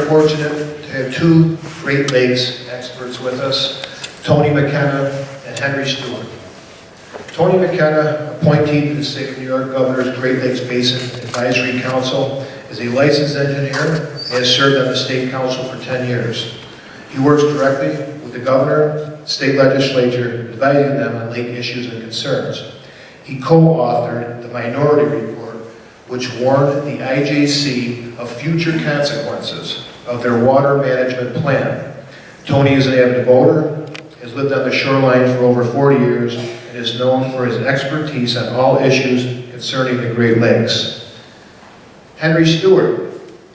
fortunate to have two Great Lakes experts with us, Tony McKenna and Henry Stewart. Tony McKenna, appointee to the State of New York Governor's Great Lakes Basin Advisory Council, is a licensed engineer and has served on the State Council for 10 years. He works directly with the Governor, State Legislature, advising them on lake issues and concerns. He co-authored the Minority Report, which warned the IJC of future consequences of their water management plan. Tony is an avid boater, has lived on the shoreline for over 40 years, and is known for his expertise on all issues concerning the Great Lakes. Henry Stewart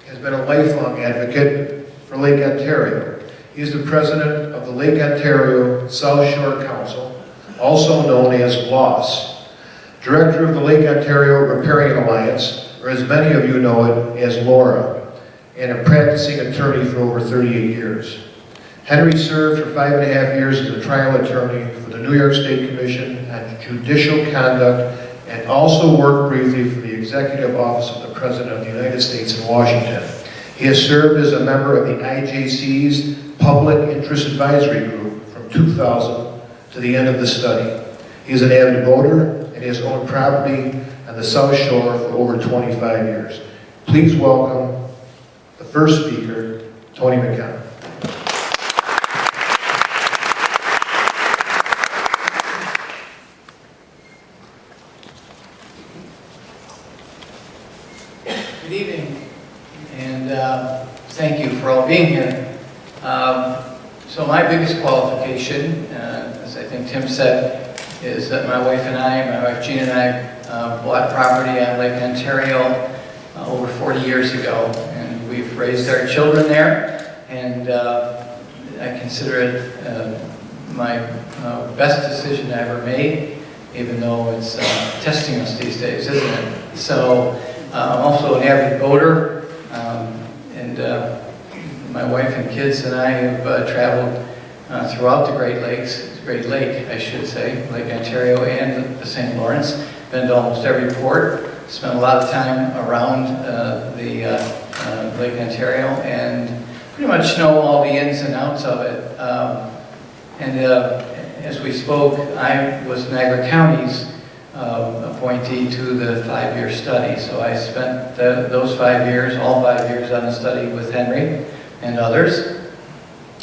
has been a lifelong advocate for Lake Ontario. He is the president of the Lake Ontario South Shore Council, also known as LOSS, director of the Lake Ontario Riparian Alliance, or as many of you know it as LORA, and a practicing attorney for over 38 years. Henry served for 5.5 years as a trial attorney for the New York State Commission on Judicial Conduct and also worked briefly for the Executive Office of the President of the United States in Washington. He has served as a member of the IJC's Public Interest Advisory Group from 2000 to the end of the study. He is an avid boater and has owned property on the South Shore for over 25 years. Please welcome the first speaker, Tony McKenna. Good evening, and thank you for all being here. So my biggest qualification, as I think Tim said, is that my wife Jean and I, bought property on Lake Ontario over 40 years ago, and we've raised our children there, and I consider it my best decision I ever made, even though it's testing us these days, isn't it? So I'm also an avid boater, and my wife and kids and I have traveled throughout the Great Lake, I should say, Lake Ontario and the St. Lawrence. Been to almost every port, spent a lot of time around the Lake Ontario, and pretty much know all the ins and outs of it. As we spoke, I was Niagara County's appointee to the 5-year study. So I spent those 5 years, all 5 years on the study with Henry and others.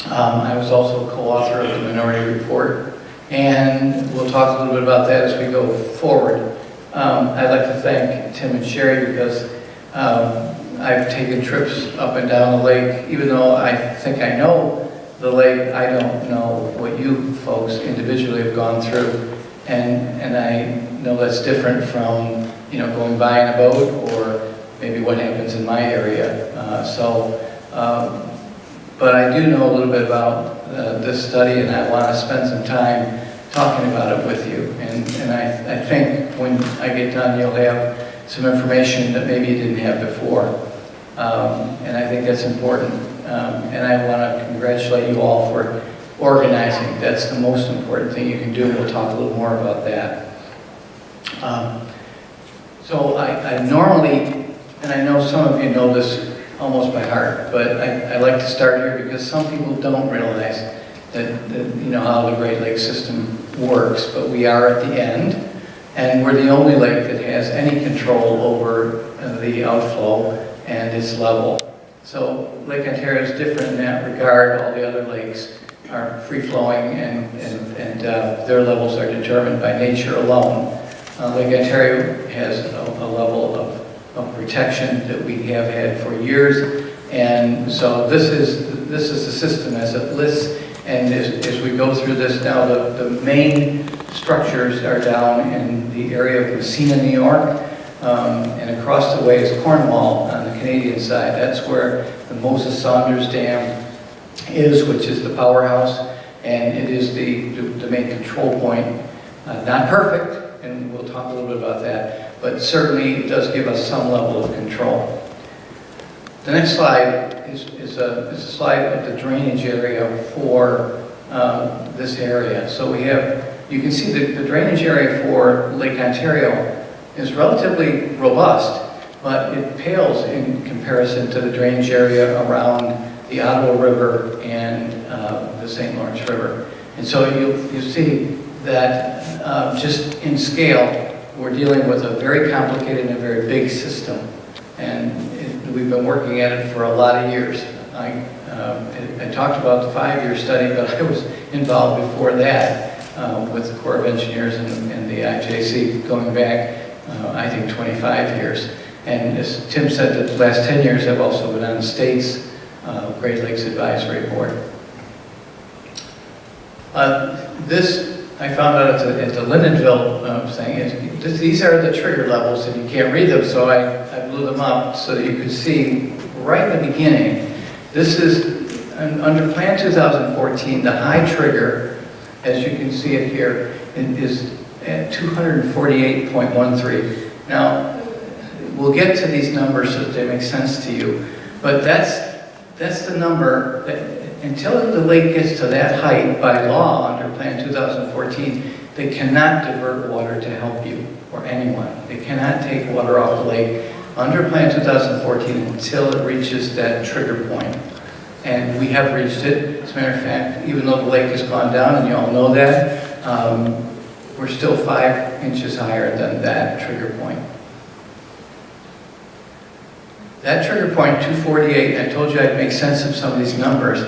I was also co-author of the Minority Report, and we'll talk a little bit about that as we go forward. I'd like to thank Tim and Sherry because I've taken trips up and down the lake. Even though I think I know the lake, I don't know what you folks individually have gone through. And I know that's different from, going by in a boat or maybe what happens in my area. But I do know a little bit about this study, and I want to spend some time talking about it with you. And I think when I get done, you'll have some information that maybe you didn't have before. And I think that's important. And I want to congratulate you all for organizing. That's the most important thing you can do. We'll talk a little more about that. So I normally, and I know some of you know this almost by heart, but I like to start here because some people don't realize that how the Great Lakes system works, but we are at the end, and we're the only lake that has any control over the outflow and its level. So Lake Ontario is different in that regard. All the other lakes are free-flowing, and their levels are determined by nature alone. Lake Ontario has a level of protection that we have had for years, and so this is the system as it lists. And as we go through this now, the main structures are down in the area of Messina, New York, and across the way is Cornwall on the Canadian side. That's where the Moses Saunders Dam is, which is the powerhouse, and it is the main control point. Not perfect, and we'll talk a little bit about that, but certainly it does give us some level of control. The next slide is a slide of the drainage area for this area. So you can see the drainage area for Lake Ontario is relatively robust, but it pales in comparison to the drainage area around the Ottawa River and the St. Lawrence River. And so you see that just in scale, we're dealing with a very complicated and a very big system. And we've been working at it for a lot of years. I talked about the 5-year study, but I was involved before that with the Corps of Engineers and the IJC going back, I think, 25 years. And as Tim said, the last 10 years I've also been on the state's Great Lakes Advisory Board. This I found out at the Lindenville thing. These are the trigger levels, and you can't read them, so I blew them up so that you could see right in the beginning. This is, under Plan 2014, the high trigger, as you can see it here, is at 248.13. Now, we'll get to these numbers so that they make sense to you, but that's the number that, until the lake gets to that height by law under Plan 2014, they cannot divert water to help you or anyone. They cannot take water off the lake under Plan 2014 until it reaches that trigger point. And we have reached it. As a matter of fact, even though the lake has gone down, and you all know that, we're still 5 inches higher than that trigger point. That trigger point, 248, I told you I'd make sense of some of these numbers.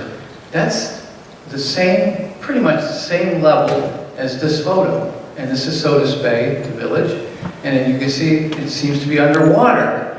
That's the same, pretty much the same level as this photo. And this is Sodas Bay, the village. And then you can see it seems to be underwater.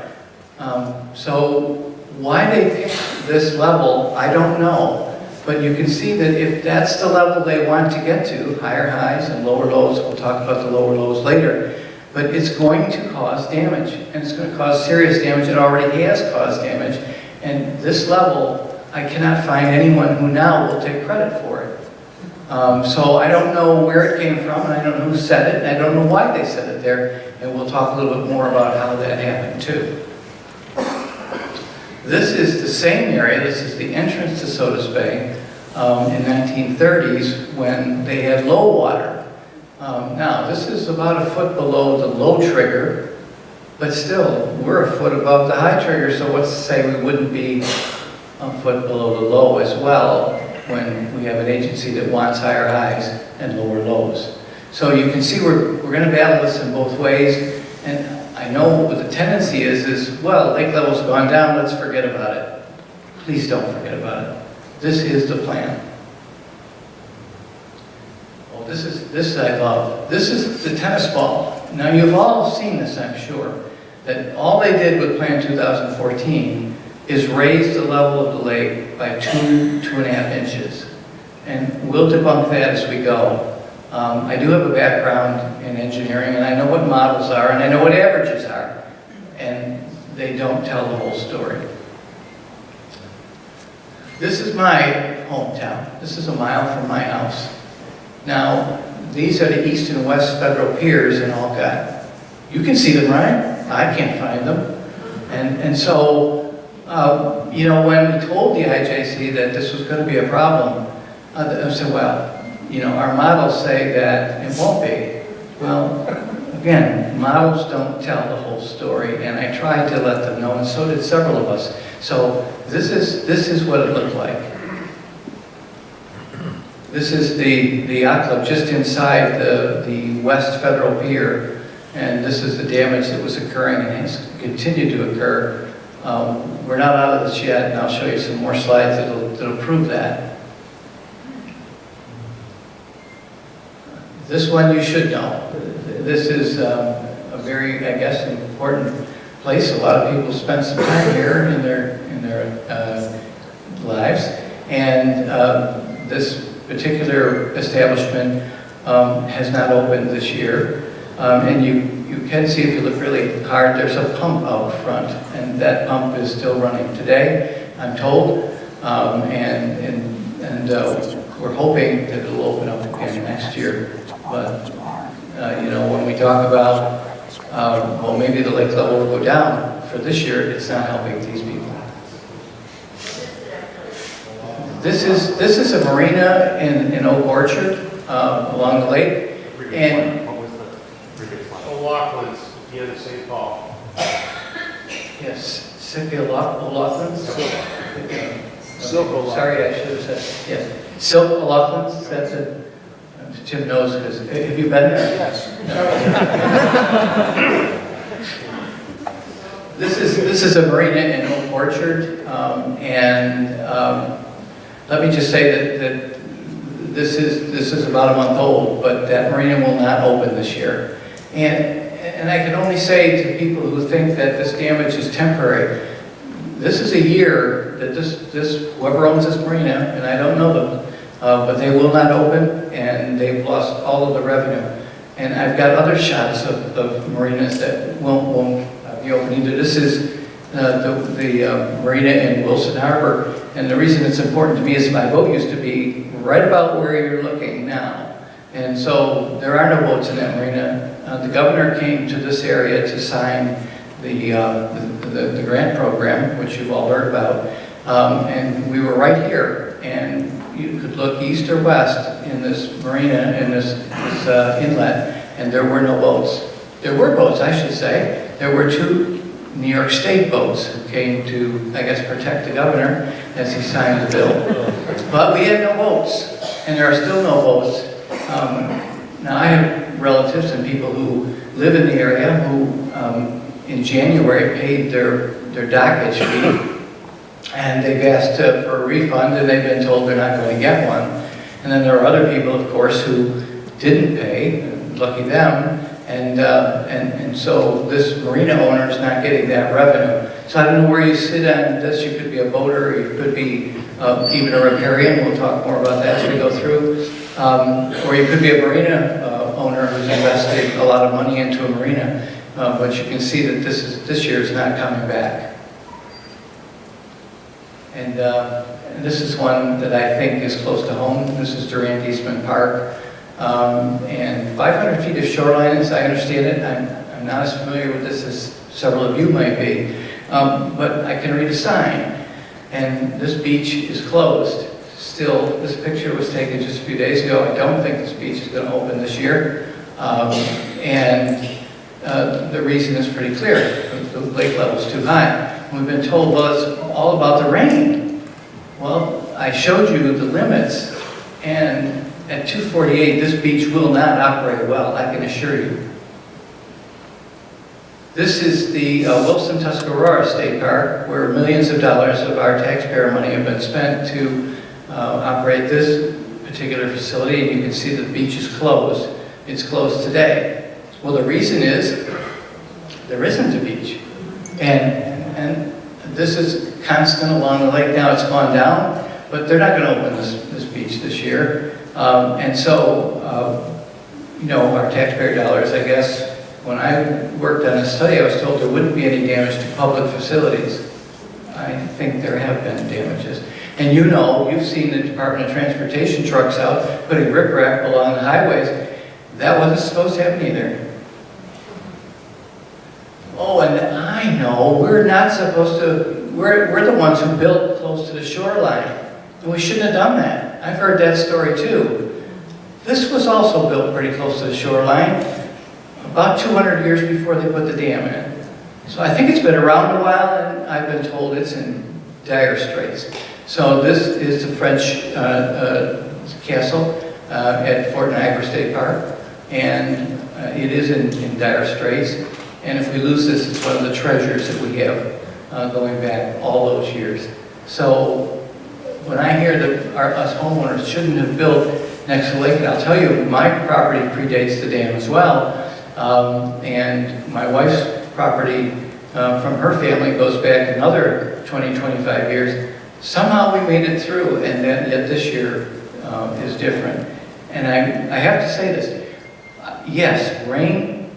So why they picked this level, I don't know. But you can see that if that's the level they want to get to, higher highs and lower lows, we'll talk about the lower lows later, but it's going to cause damage. And it's going to cause serious damage. It already has caused damage. And this level, I cannot find anyone who now will take credit for it. So I don't know where it came from, and I don't know who said it, and I don't know why they said it there, and we'll talk a little bit more about how that happened too. This is the same area, this is the entrance to Sodas Bay in 1930s when they had low water. Now, this is about a foot below the low trigger, but still, we're a foot above the high trigger, so what's to say we wouldn't be a foot below the low as well when we have an agency that wants higher highs and lower lows. So you can see we're going to battle this in both ways, and I know what the tendency is well, lake level's gone down, let's forget about it. Please don't forget about it. This is the plan. Oh, this I love. This is the tennis ball. Now you've all seen this, I'm sure, that all they did with Plan 2014 is raise the level of the lake by 2.5 inches. And we'll debunk that as we go. I do have a background in engineering, and I know what models are, and I know what averages are. And they don't tell the whole story. This is my hometown. This is a mile from my house. Now, these are the east and west federal piers in Alcott. You can see them, right? I can't find them. And so, you know, when we told the IJC that this was going to be a problem, I said, well, you know, our models say that it won't be. Well, again, models don't tell the whole story, and I tried to let them know, and so did several of us. So this is what it looked like. This is the yacht club just inside the West Federal Pier, and this is the damage that was occurring and has continued to occur. We're not out of this yet, and I'll show you some more slides that'll prove that. This one you should know. This is a very, I guess, important place. A lot of people spend some time here in their lives, and this particular establishment has not opened this year. And you can see, if you look really hard, there's a pump out front, and that pump is still running today, I'm told. And we're hoping that it'll open up again next year. But you know, when we talk about, well, maybe the lake level will go down for this year, it's not helping these people. This is a marina in Oak Orchard along the lake, and O'Loughlin's, at the end of St. Paul. Yes, Cynthia O'Loughlin. Silk O'Loughlin. Sorry, I should have said, yes. Silk O'Loughlin, that's it. Jim knows, because, have you been there? Yes. This is a marina in Oak Orchard, let me just say that this is about a month old, but that marina will not open this year. And I can only say to people who think that this damage is temporary, this is a year that whoever owns this marina, and I don't know them, but they will not open, and they've lost all of the revenue. And I've got other shots of marinas that won't be open either. This is the marina in Wilson Harbor, and the reason it's important to me is my boat used to be right about where you're looking now. And so there are no boats in that marina. The governor came to this area to sign the grant program, which you've all heard about, and we were right here, and you could look east or west in this marina, in this inlet, and there were no boats. There were boats, I should say. There were 2 New York State boats who came to, I guess, protect the governor as he signed the bill. But we had no boats, and there are still no boats. Now, I have relatives and people who live in the area who, in January, paid their dockage fee, and they've asked for a refund, and they've been told they're not going to get one. And then there are other people, of course, who didn't pay, lucky them, and so this marina owner is not getting that revenue. So I don't know where you sit on this. You could be a boater, you could be even a riparian. We'll talk more about that as we go through. Or you could be a marina owner who's invested a lot of money into a marina. But you can see that this year is not coming back. And this is one that I think is close to home. This is Durant Eastman Park. And 500 feet of shoreline, as I understand it. I'm not as familiar with this as several of you might be. But I can read a sign. And this beach is closed. Still, this picture was taken just a few days ago. I don't think this beach is going to open this year. The reason is pretty clear. The lake level is too high. We've been told, well, it's all about the rain. Well, I showed you the limits, and at 248, this beach will not operate well, I can assure you. This is the Wilson Tuscarora State Park, where millions of dollars of our taxpayer money have been spent to operate this particular facility, and you can see the beach is closed. It's closed today. Well, the reason is there isn't a beach. And this is constant along the lake now. It's gone down, but they're not going to open this beach this year. And so, our taxpayer dollars, I guess, when I worked on a study, I was told there wouldn't be any damage to public facilities. I think there have been damages. And you've seen the Department of Transportation trucks out putting riprap along the highways. That wasn't supposed to happen either. Oh, and I know we're not supposed to, we're the ones who built close to the shoreline. And we shouldn't have done that. I've heard that story too. This was also built pretty close to the shoreline, about 200 years before they put the dam in. So I think it's been around a while, and I've been told it's in dire straits. So this is the French castle at Fort Niagara State Park, and it is in dire straits. And if we lose this, it's one of the treasures that we have going back all those years. So when I hear that us homeowners shouldn't have built next to the lake, and I'll tell you, my property predates the dam as well, and my wife's property from her family goes back another 20, 25 years. Somehow we made it through, and then yet this year is different. And I have to say this, yes, rain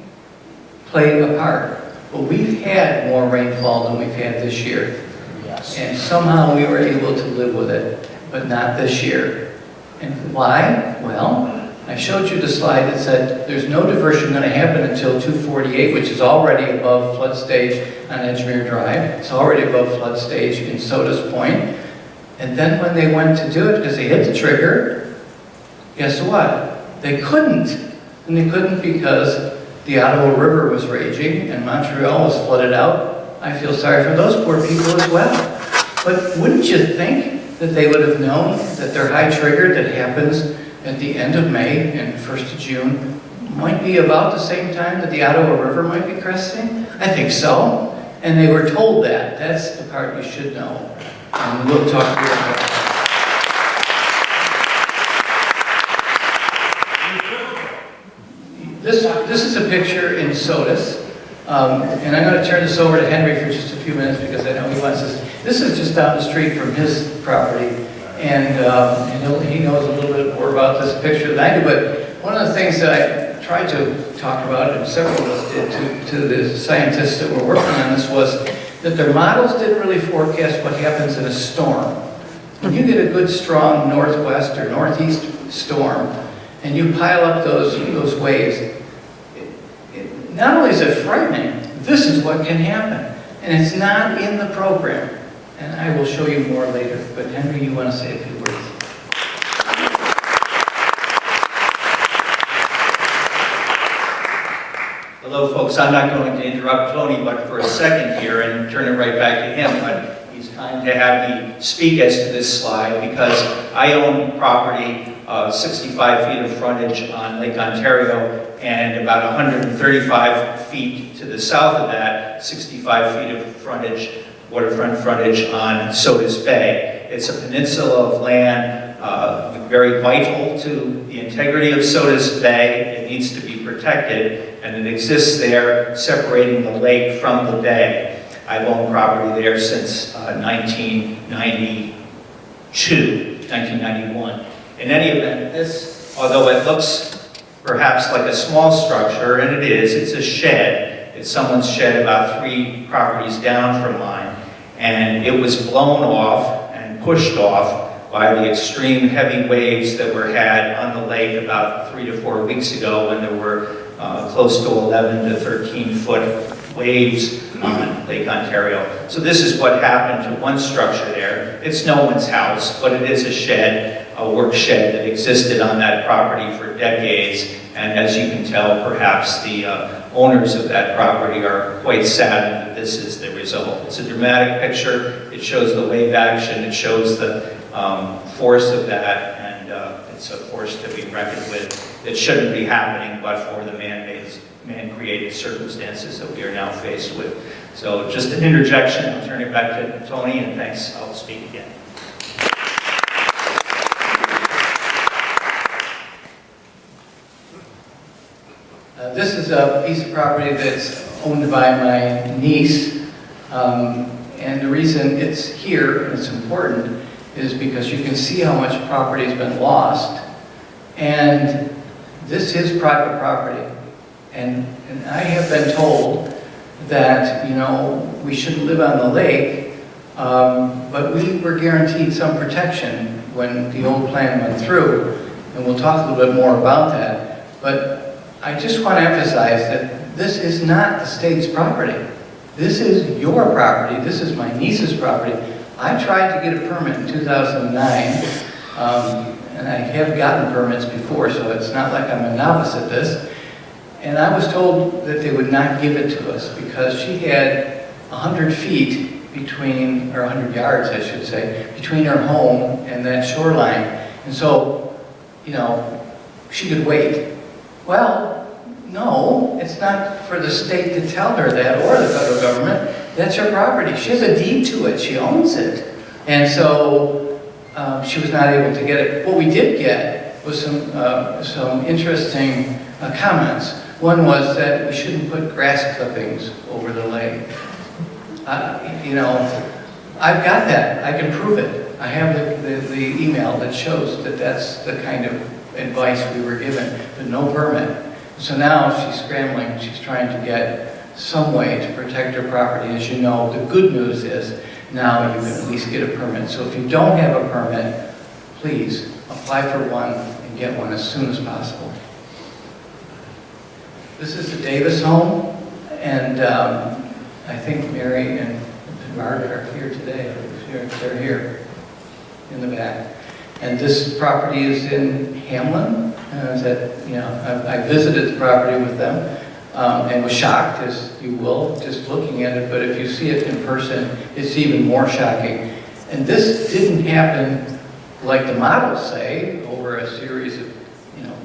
played a part, but we've had more rainfall than we've had this year. Yes. And somehow we were able to live with it, but not this year. And why? Well, I showed you the slide that said there's no diversion going to happen until 248, which is already above flood stage on Edgemere Drive. It's already above flood stage in Soda's Point. And then when they went to do it, because they hit the trigger, guess what? They couldn't. And they couldn't because the Ottawa River was raging and Montreal was flooded out. I I feel sorry for those poor people as well. But wouldn't you think that they would have known that their high trigger that happens at the end of May and 1st of June might be about the same time that the Ottawa River might be cresting? I think so. And they were told that. That's the part you should know. And we'll talk here about that. This is a picture in Sodas. And I'm going to turn this over to Henry for just a few minutes because I know he wants this. This is just down the street from his property. And he knows a little bit more about this picture than I do. But one of the things that I tried to talk about, and several of us did to the scientists that were working on this, was that their models didn't really forecast what happens in a storm. When you get a good strong northwest or northeast storm, and you pile up those waves, not only is it frightening, this is what can happen. And it's not in the program. And I will show you more later. But Henry, you want to say a few words? Hello, folks. I'm not going to interrupt Tony, but for a second here and turn it right back to him. But he's kind to have me speak as to this slide because I own property, 65 feet of frontage on Lake Ontario, and about 135 feet to the south of that, 65 feet of frontage, waterfront frontage on Sodas Bay. It's a peninsula of land, very vital to the integrity of Sodas Bay. It needs to be protected, and it exists there, separating the lake from the bay. I've owned property there since 1991. In any event, this, although it looks perhaps like a small structure, and it is, it's a shed. It's someone's shed about 3 properties down from mine, and it was blown off and pushed off by the extreme heavy waves that were had on the lake about 3 to 4 weeks ago when there were close to 11 to 13 foot waves on Lake Ontario. So this is what happened to one structure there. It's no one's house, but it is a shed, a work shed that existed on that property for decades. And as you can tell, perhaps the owners of that property are quite saddened that this is the result. It's a dramatic picture. It shows the wave action. It shows the force of that, and it's a force to be reckoned with. It shouldn't be happening, but for the man-created circumstances that we are now faced with. So just an interjection. I'll turn it back to Tony, and thanks. I'll speak again. This is a piece of property that's owned by my niece, and the reason it's here and it's important is because you can see how much property has been lost, and this is private property, and I have been told that, you know, we shouldn't live on the lake, but we were guaranteed some protection when the old plan went through, and we'll talk a little bit more about that, but I just want to emphasize that this is not the state's property. This is your property. This is my niece's property. I tried to get a permit in 2009, and I have gotten permits before, so it's not like I'm a novice at this. And I was told that they would not give it to us because she had 100 feet between, or 100 yards, I should say, between her home and that shoreline. And so, you know, she could wait. Well, no, it's not for the state to tell her that, or the federal government. That's her property. She has a deed to it. She owns it. And so she was not able to get it. What we did get was some interesting comments. One was that we shouldn't put grass clippings over the lake. You know, I've got that. I can prove it. I have the email that shows that that's the kind of advice we were given, but no permit. So now she's scrambling. She's trying to get some way to protect her property. As you know, the good news is now you can at least get a permit. So if you don't have a permit, please apply for one and get one as soon as possible. This is the Davis home, and I think Mary and Margaret are here today. They're here in the back. And this property is in Hamlin. I visited the property with them and was shocked, as you will, just looking at it, but if you see it in person, it's even more shocking. And this didn't happen like the models say, over a series of,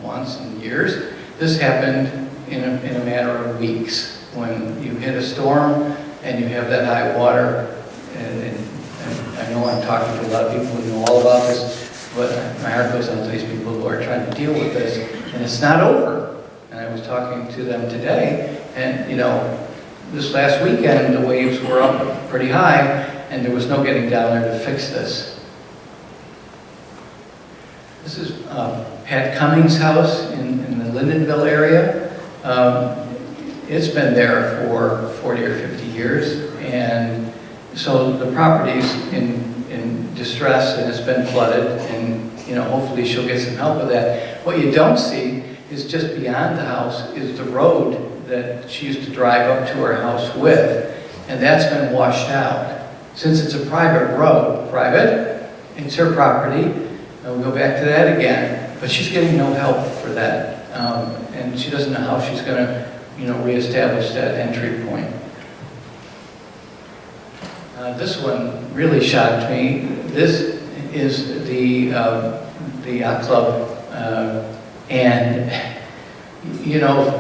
months and years. This happened in a matter of weeks. When you hit a storm and you have that high water, and I know I'm talking to a lot of people who know all about this, but my heart goes out to these people who are trying to deal with this, and it's not over. And I was talking to them today, and this last weekend the waves were up pretty high, and there was no getting down there to fix this. This is Pat Cummings' house in the Lindenville area. It's been there for 40 or 50 years, and so the property's in distress, and it's been flooded, and hopefully she'll get some help with that. What you don't see is just beyond the house is the road that she used to drive up to her house with, and that's been washed out. Since it's a private road, it's her property, and we'll go back to that again, but she's getting no help for that, and she doesn't know how she's going to reestablish that entry point. This one really shocked me. This is the yacht club, and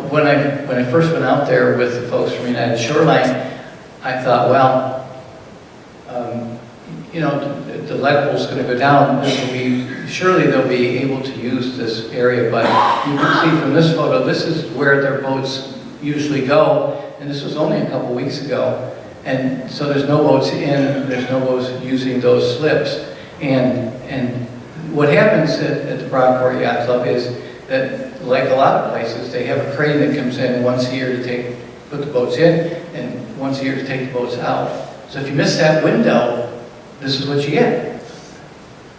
when I first went out there with the folks from United Shoreline, I thought, well, the lead pool's going to go down. Surely they'll be able to use this area, but you can see from this photo, this is where their boats usually go, and this was only a couple weeks ago, and so there's no boats in, there's no boats using those slips, and what happens at the Broadport Yacht Club is that, like a lot of places, they have a crane that comes in once a year to put the boats in, and once a year to take the boats out. So if you miss that window, this is what you get.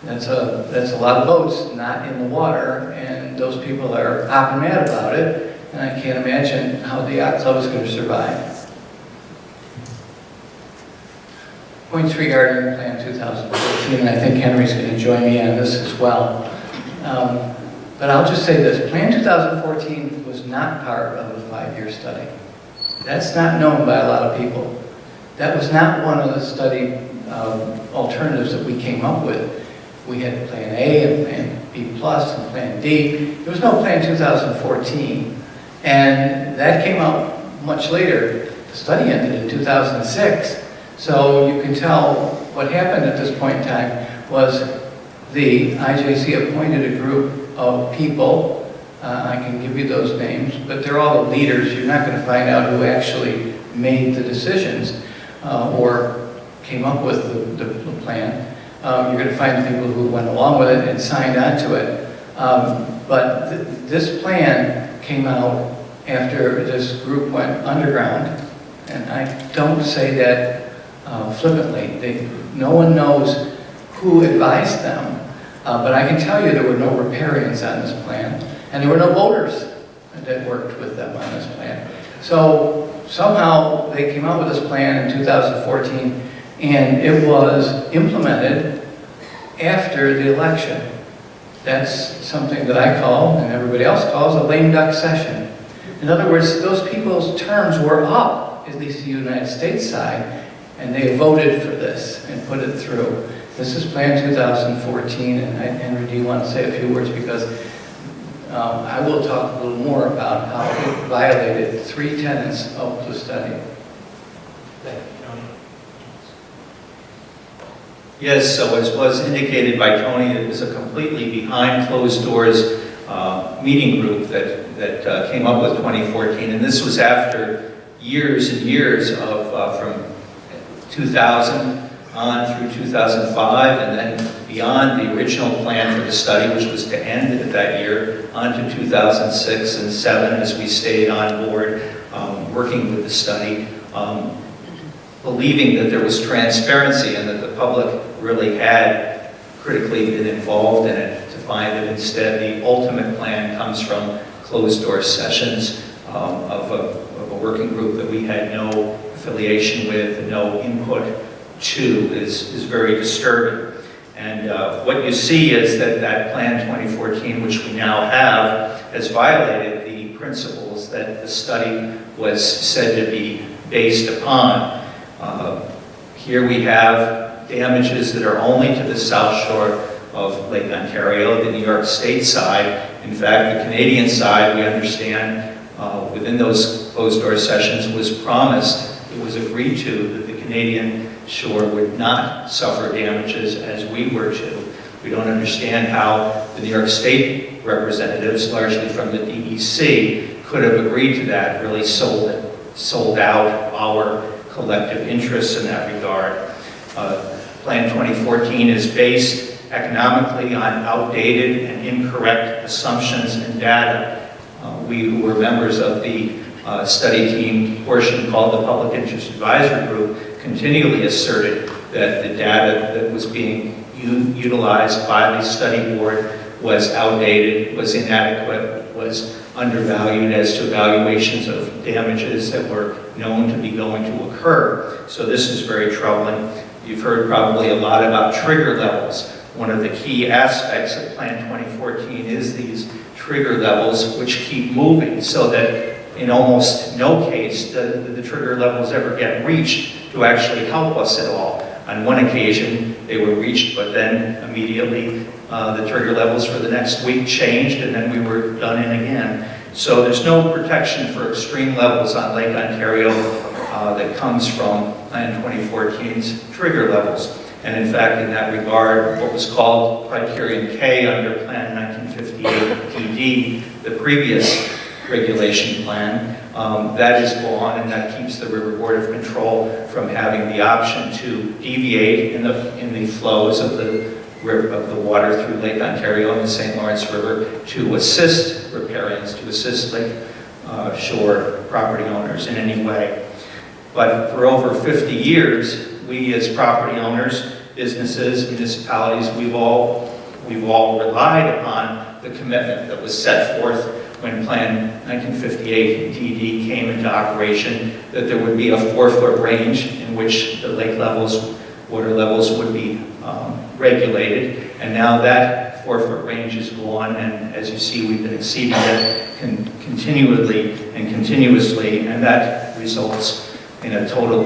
That's a lot of boats not in the water, and those people are hopping mad about it, and I can't imagine how the yacht club is going to survive. Points regarding Plan 2014, and I think Henry's going to join me on this as well. But I'll just say this, Plan 2014 was not part of a 5-year study. That's not known by a lot of people. That was not one of the study alternatives that we came up with. We had Plan A and Plan B plus and Plan D. There was no Plan 2014. And that came out much later. The study ended in 2006. So you can tell what happened at this point in time was the IJC appointed a group of people. I can give you those names, but they're all the leaders. You're not going to find out who actually made the decisions or came up with the plan. You're going to find the people who went along with it and signed on to it. But this plan came out after this group went underground, and I don't say that flippantly. No one knows who advised them, but I can tell you there were no riparians on this plan, and there were no voters that worked with them on this plan. So somehow they came out with this plan in 2014, and it was implemented after the election. That's something that I call, and everybody else calls, a lame duck session. In other words, those people's terms were up, at least the United States side, and they voted for this and put it through. This is Plan 2014, and Henry, do you want to say a few words? Because I will talk a little more about how it violated 3 tenets of the study. Yes, so as was indicated by Tony, it was a completely behind closed doors meeting group that came up with 2014, and this was after years and years of from 2000 on through 2005, and then beyond the original plan for the study, which was to end at that year, on to 2006 and 7 as we stayed on board working with the study, believing that there was transparency and that the public really had critically been involved in it, to find that instead the ultimate plan comes from closed-door sessions of a working group that we had no affiliation with and no input to is very disturbing. And what you see is that Plan 2014, which we now have, has violated the principles that the study was said to be based upon. Here we have damages that are only to the south shore of Lake Ontario, the New York State side. In fact, the Canadian side, we understand, within those closed-door sessions was promised, it was agreed to, that the Canadian shore would not suffer damages as we were to. We don't understand how the New York State representatives, largely from the DEC, could have agreed to that, really sold out our collective interests in that regard. Plan 2014 is based economically on outdated and incorrect assumptions and data. We who were members of the study team portion called the Public Interest Advisory Group continually asserted that the data that was being utilized by the study board was outdated, was inadequate, was undervalued as to valuations of damages that were known to be going to occur. So this is very troubling. You've heard probably a lot about trigger levels. One of the key aspects of Plan 2014 is these trigger levels which keep moving, so that in almost no case do the trigger levels ever get reached to actually help us at all. On one occasion, they were reached, but then immediately the trigger levels for the next week changed, and then we were done in again. So there's no protection for extreme levels on Lake Ontario that comes from Plan 2014's trigger levels. And in fact, in that regard, what was called Criterion K under Plan 1958 PD, the previous regulation plan, that is gone, and that keeps the River Board of Control from having the option to deviate in the flows of the water through Lake Ontario and the St. Lawrence River to assist riparians, to assist lake shore property owners in any way. But for over 50 years, we as property owners, businesses, municipalities, we've all relied upon the commitment that was set forth when Plan 1958 DD came into operation, that there would be a 4-foot range in which the lake levels, water levels would be regulated. And now that 4-foot range is gone, and as you see, we've been exceeding it continually and continuously, and that results in a total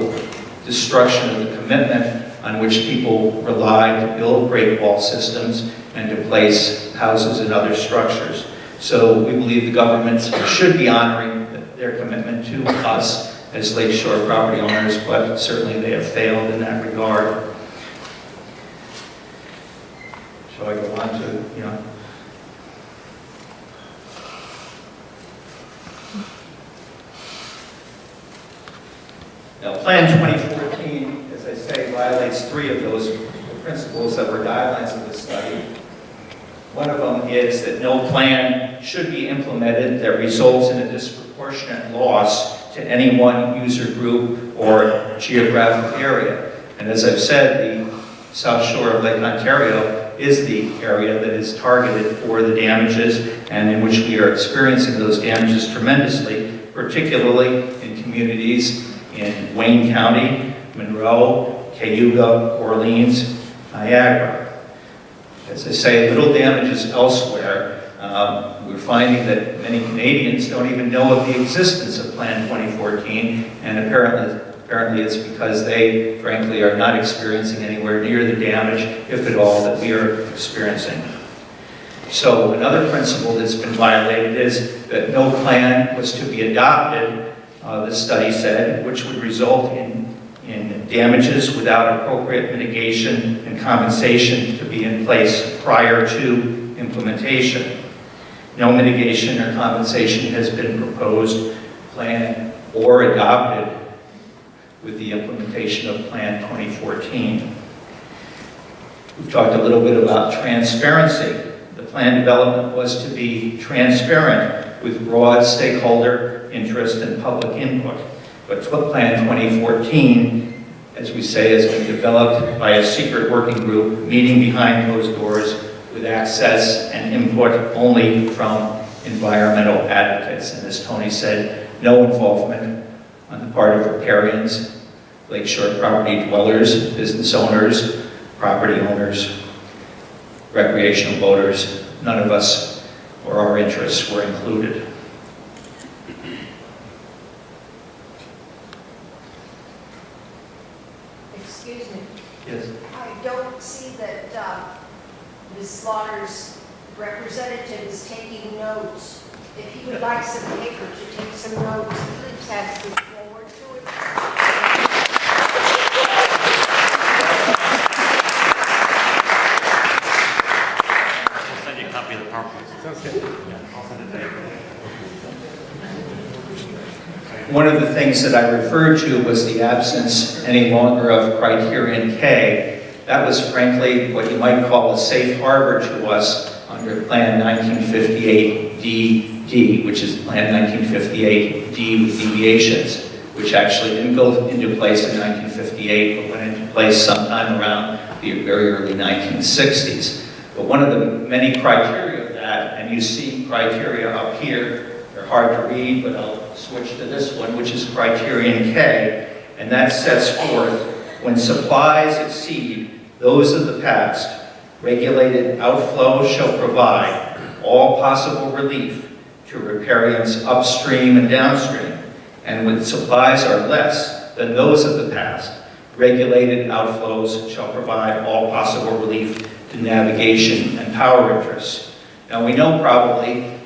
destruction of the commitment on which people rely to build great wall systems and to place houses and other structures. So we believe the government should be honoring their commitment to us as lakeshore property owners, but certainly they have failed in that regard. Shall I go on to, Now, Plan 2014, as I say, violates 3 of those principles that were guidelines of the study. One of them is that no plan should be implemented that results in a disproportionate loss to any one user group or geographic area. And as I've said, the South Shore of Lake Ontario is the area that is targeted for the damages and in which we are experiencing those damages tremendously, particularly in communities in Wayne County, Monroe, Cayuga, Orleans, Niagara. As I say, little damages elsewhere. We're finding that many Canadians don't even know of the existence of Plan 2014, and apparently it's because they, frankly, are not experiencing anywhere near the damage, if at all, that we are experiencing. So another principle that's been violated is that no plan was to be adopted, the study said, which would result in damages without appropriate mitigation and compensation to be in place prior to implementation. No mitigation or compensation has been proposed, planned, or adopted with the implementation of Plan 2014. We've talked a little bit about transparency. The plan development was to be transparent with broad stakeholder interest and public input. But Plan 2014, as we say, has been developed by a secret working group meeting behind closed doors with access and input only from environmental advocates. And as Tony said, no involvement on the part of riparians, lakeshore property dwellers, business owners, property owners, recreational boaters. None of us or our interests were included. Ms. Slaughter's representative is taking notes. If he would like some paper to take some notes, please have him forward to it. I'll send you a copy of the PowerPoint. Sounds good. Yeah, I'll send it to you. One of the things that I referred to was the absence any longer of criterion K. That was frankly what you might call a safe harbor to us under Plan 1958 DD, which is Plan 1958 D with deviations, which actually didn't go into place in 1958, but went into place sometime around the very early 1960s. But one of the many criteria of that, and you see criteria up here, they're hard to read, but I'll switch to this one, which is criterion K, and that sets forth when supplies exceed those of the past, regulated outflow shall provide all possible relief to riparians upstream and downstream, and when supplies are less than those of the past, regulated outflows shall provide all possible relief to navigation and power interests. Now we know probably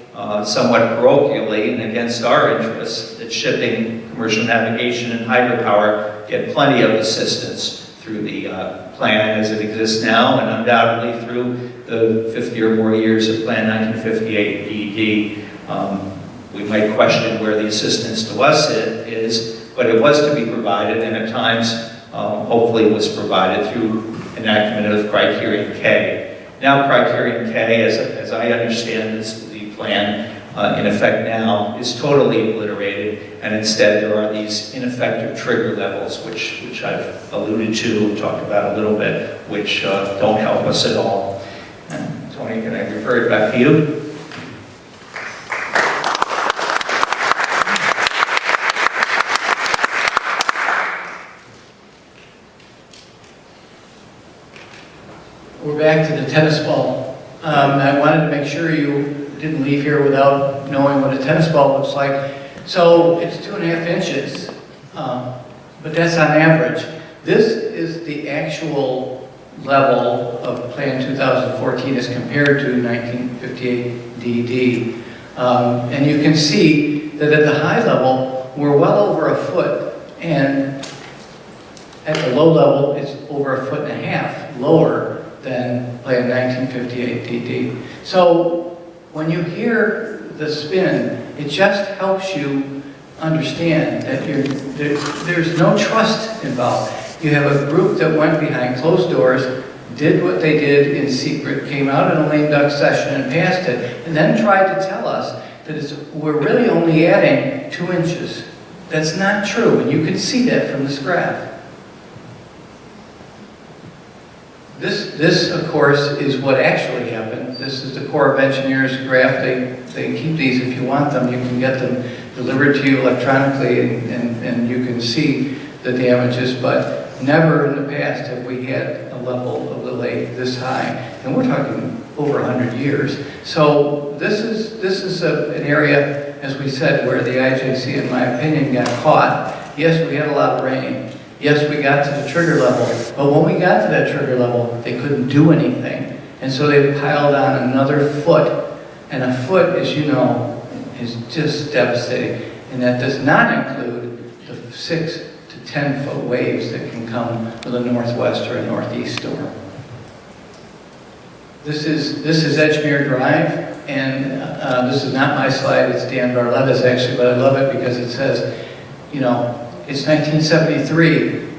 somewhat parochially and against our interests that shipping, commercial navigation, and hydropower get plenty of assistance through the plan as it exists now, and undoubtedly through the 50 or more years of Plan 1958 DD. We might question where the assistance to us is, but it was to be provided, and at times, hopefully, was provided through enactment of criterion K. Now, criterion K, as I understand this, the plan in effect now, is totally obliterated, and instead there are these ineffective trigger levels, which I've alluded to and talked about a little bit, which don't help us at all. And Tony, can I refer it back to you? We're back to the tennis ball. I wanted to make sure you didn't leave here without knowing what a tennis ball looks like. So it's 2.5 inches, but that's on average. This is the actual level of Plan 2014 as compared to 1958 DD. And you can see that at the high level, we're well over a foot, and at the low level, it's over 1.5 feet lower than Plan 1958 DD. So when you hear the spin, it just helps you understand that there's no trust involved. You have a group that went behind closed doors, did what they did in secret, came out in a lame duck session and passed it, and then tried to tell us that we're really only adding 2 inches. That's not true, and you can see that from this graph. This, of course, is what actually happened. This is the Corps of Engineers graph. They keep these if you want them. You can get them delivered to you electronically, and you can see the damages, but never in the past have we had a level of the lake this high. And we're talking over 100 years. So this is an area, as we said, where the IJC, in my opinion, got caught. Yes, we had a lot of rain. Yes, we got to the trigger level, but when we got to that trigger level, they couldn't do anything. And so they piled on another foot, and a foot, as you know, is just devastating. And that does not include the 6 to 10 foot waves that can come with a northwest or a northeast storm. This is Edgemere Drive, and this is not my slide, it's Dan Barletta's actually, but I love it because it says, you know, it's 1973.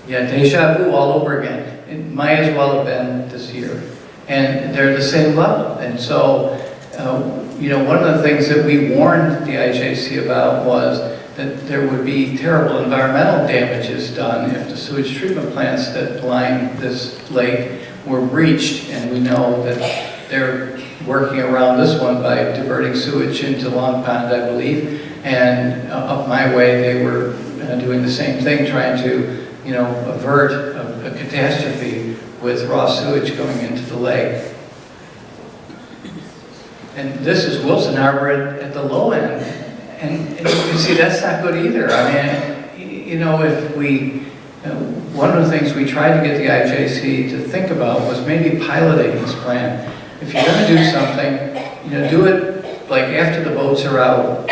Yeah, deja vu all over again. It might as well have been this year. And they're the same level. And so, you know, one of the things that we warned the IJC about was that there would be terrible environmental damages done if the sewage treatment plants that line this lake were breached. And we know that they're working around this one by diverting sewage into Long Pond, I believe. And up my way, they were doing the same thing, trying to, you know, avert a catastrophe with raw sewage going into the lake. And this is Wilson Harbor at the low end. And you can see that's not good either. I mean, you know, if we one of the things we tried to get the IJC to think about was maybe piloting this plan. If you're going to do something, do it like after the boats are out,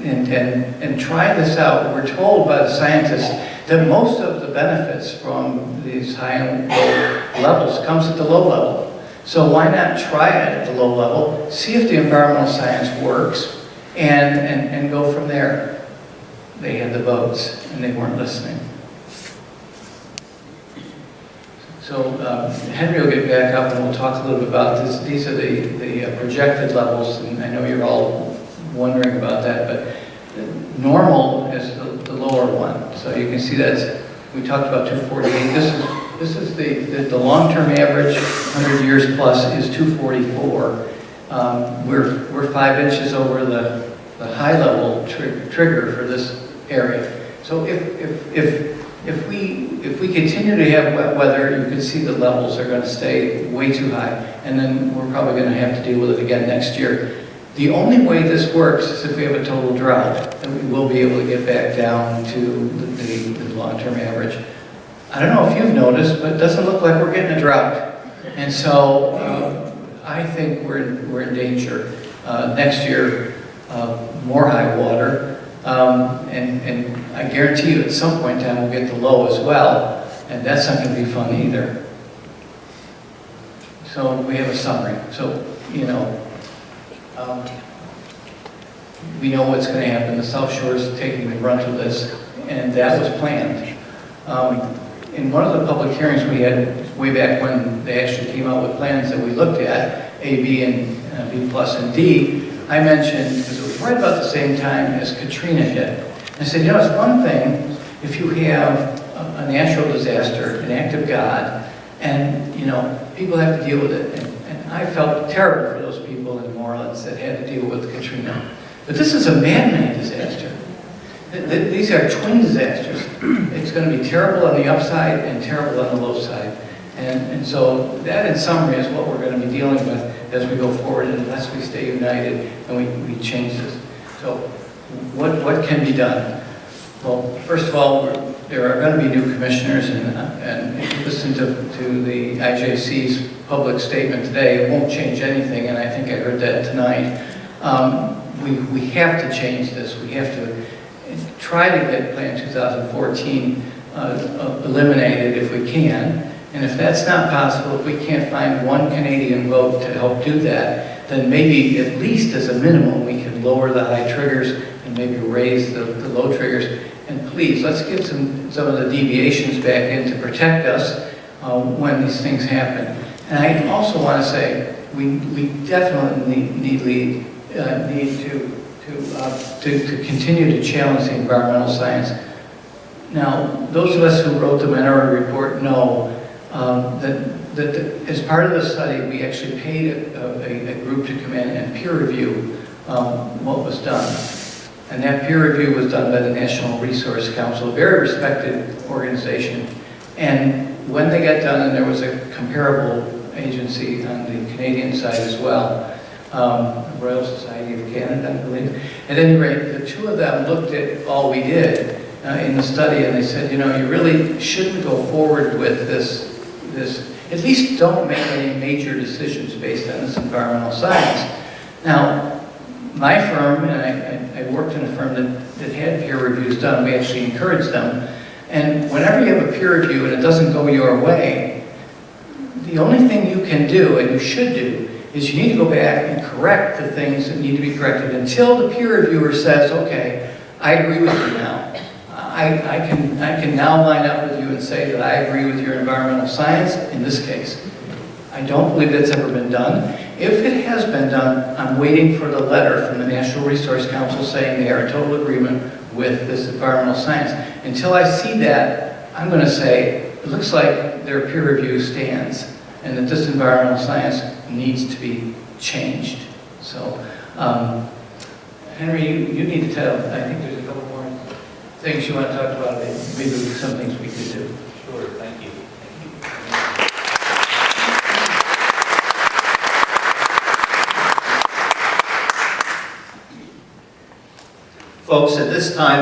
and try this out. We're told by the scientists that most of the benefits from these high and low levels comes at the low level. So why not try it at the low level, see if the environmental science works, and go from there. They had the votes, and they weren't listening. So Henry will get back up, and we'll talk a little bit about this. These are the projected levels, and I know you're all wondering about that, but normal is the lower one. So you can see that we talked about 248. This is the long-term average, 100 years plus, is 244. We're 5 inches over the high-level trigger for this area. So if we continue to have wet weather, you can see the levels are going to stay way too high, and then we're probably going to have to deal with it again next year. The only way this works is if we have a total drought, and we will be able to get back down to the long-term average. I don't know if you've noticed, but it doesn't look like we're getting a drought. And so I think we're in danger. Next year, more high water. And I guarantee you at some point in time we'll get the low as well. And that's not going to be fun either. So we have a summary. So, we know what's going to happen. The South Shore is taking the brunt of this, and that was planned. In one of the public hearings we had way back when they actually came out with plans that we looked at, A, B, and B plus and D, I mentioned, because it was right about the same time as Katrina hit, I said, it's one thing if you have a natural disaster, an act of God, and people have to deal with it. And I felt terrible for those people in New Orleans that had to deal with Katrina. But this is a man-made disaster. These are twin disasters. It's going to be terrible on the upside and terrible on the low side. And so that, in summary, is what we're going to be dealing with as we go forward, unless we stay united and we change this. So what can be done? Well, first of all, there are going to be new commissioners, and if you listen to the IJC's public statement today, it won't change anything, and I think I heard that tonight. We have to change this. We have to try to get Plan 2014 eliminated if we can. And if that's not possible, if we can't find one Canadian vote to help do that, then maybe at least as a minimum we can lower the high triggers and maybe raise the low triggers. And please, let's get some of the deviations back in to protect us when these things happen. And I also want to say we definitely need to continue to challenge the environmental science. Now, those of us who wrote the minority report know that as part of the study, we actually paid a group to come in and peer review what was done. And that peer review was done by the National Resource Council, a very respected organization. And when they got done, and there was a comparable agency on the Canadian side as well, the Royal Society of Canada, I believe. At any rate, the two of them looked at all we did in the study, and they said, you really shouldn't go forward with this. At least don't make any major decisions based on this environmental science. Now, my firm, and I worked in a firm that had peer reviews done, we actually encouraged them. And whenever you have a peer review and it doesn't go your way, the only thing you can do, and you should do, is you need to go back and correct the things that need to be corrected until the peer reviewer says, okay, I agree with you now. I can now line up with you and say that I agree with your environmental science in this case. I don't believe that's ever been done. If it has been done, I'm waiting for the letter from the National Resource Council saying they are in total agreement with this environmental science. Until I see that, I'm going to say, it looks like their peer review stands and that this environmental science needs to be changed. So, Henry, you need to tell, I think there's a couple more things you want to talk about, maybe some things we could do. Sure, thank you. Folks, at this time,